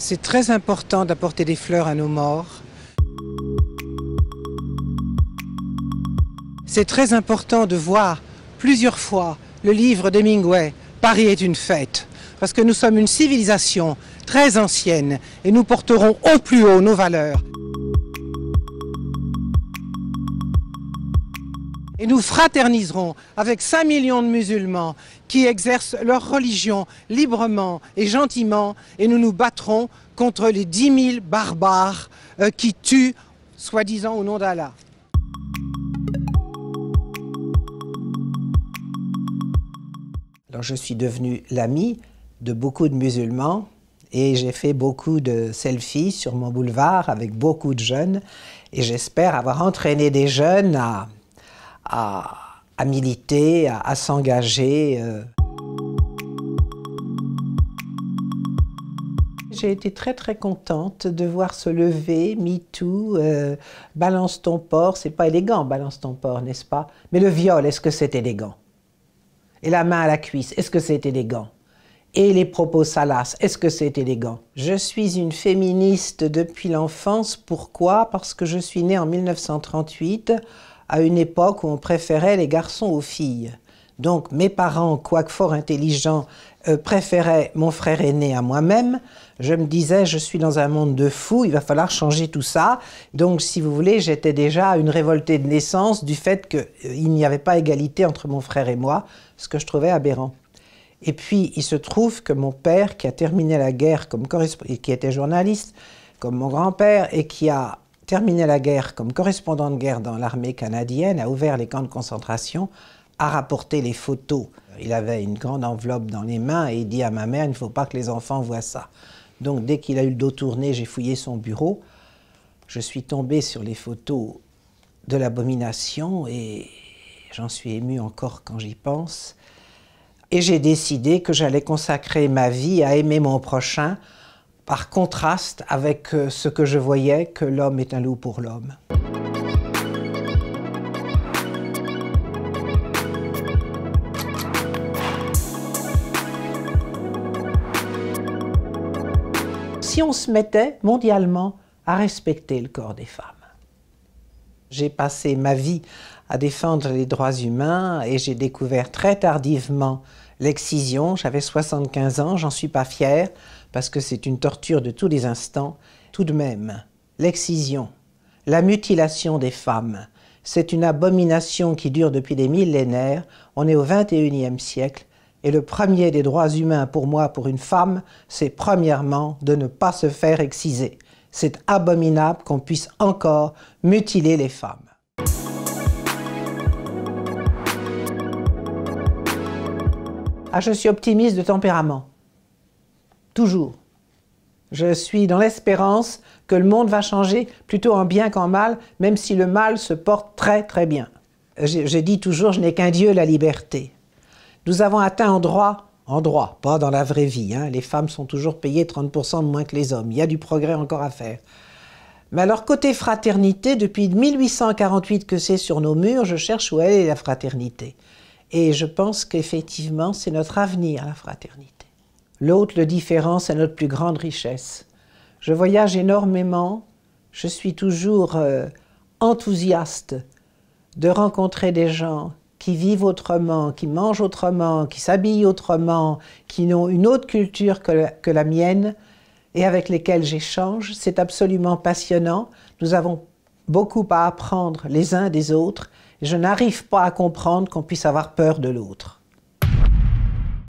C'est très important d'apporter des fleurs à nos morts. C'est très important de voir plusieurs fois le livre d'Hemingway, Paris est une fête, parce que nous sommes une civilisation très ancienne et nous porterons au plus haut nos valeurs. Et nous fraterniserons avec 5 millions de musulmans qui exercent leur religion librement et gentiment, et nous nous battrons contre les 10 000 barbares qui tuent, soi-disant au nom d'Allah. Alors je suis devenu l'ami de beaucoup de musulmans et j'ai fait beaucoup de selfies sur mon boulevard avec beaucoup de jeunes, et j'espère avoir entraîné des jeunes à militer, à s'engager. J'ai été très contente de voir se lever MeToo, balance ton porc, c'est pas élégant, balance ton porc, n'est-ce pas? Mais le viol, est-ce que c'est élégant? Et la main à la cuisse, est-ce que c'est élégant? Et les propos salaces, est-ce que c'est élégant? Je suis une féministe depuis l'enfance. Pourquoi? Parce que je suis née en 1938, à une époque où on préférait les garçons aux filles. Donc mes parents, quoique fort intelligents, préféraient mon frère aîné à moi-même. Je me disais, je suis dans un monde de fous, il va falloir changer tout ça. Donc si vous voulez, j'étais déjà une révoltée de naissance du fait qu'il n'y avait pas égalité entre mon frère et moi, ce que je trouvais aberrant. Et puis il se trouve que mon père, qui a terminé la guerre comme correspondant, qui était journaliste, comme mon grand-père, et qui a terminé la guerre comme correspondant de guerre dans l'armée canadienne, a ouvert les camps de concentration, a rapporté les photos. Il avait une grande enveloppe dans les mains et il dit à ma mère, il ne faut pas que les enfants voient ça. Donc dès qu'il a eu le dos tourné, j'ai fouillé son bureau. Je suis tombée sur les photos de l'abomination et j'en suis émue encore quand j'y pense. Et j'ai décidé que j'allais consacrer ma vie à aimer mon prochain, par contraste avec ce que je voyais, que l'homme est un loup pour l'homme. Si on se mettait mondialement à respecter le corps des femmes. J'ai passé ma vie à défendre les droits humains et j'ai découvert très tardivement l'excision. J'avais 75 ans, j'en suis pas fière parce que c'est une torture de tous les instants. Tout de même, l'excision, la mutilation des femmes, c'est une abomination qui dure depuis des millénaires. On est au XXIe siècle et le premier des droits humains pour moi, pour une femme, c'est premièrement de ne pas se faire exciser. C'est abominable qu'on puisse encore mutiler les femmes. Ah, je suis optimiste de tempérament. Toujours. Je suis dans l'espérance que le monde va changer plutôt en bien qu'en mal, même si le mal se porte très bien. Je dis toujours, je n'ai qu'un Dieu, la liberté. Nous avons atteint en droit, pas dans la vraie vie, hein. Les femmes sont toujours payées 30% de moins que les hommes. Il y a du progrès encore à faire. Mais alors, côté fraternité, depuis 1848 que c'est sur nos murs, je cherche où elle est la fraternité. Et je pense qu'effectivement, c'est notre avenir, la fraternité. L'autre, le différent, c'est notre plus grande richesse. Je voyage énormément, je suis toujours enthousiaste de rencontrer des gens qui vivent autrement, qui mangent autrement, qui s'habillent autrement, qui ont une autre culture que la mienne et avec lesquels j'échange. C'est absolument passionnant. Nous avons beaucoup à apprendre les uns des autres. Je n'arrive pas à comprendre qu'on puisse avoir peur de l'autre.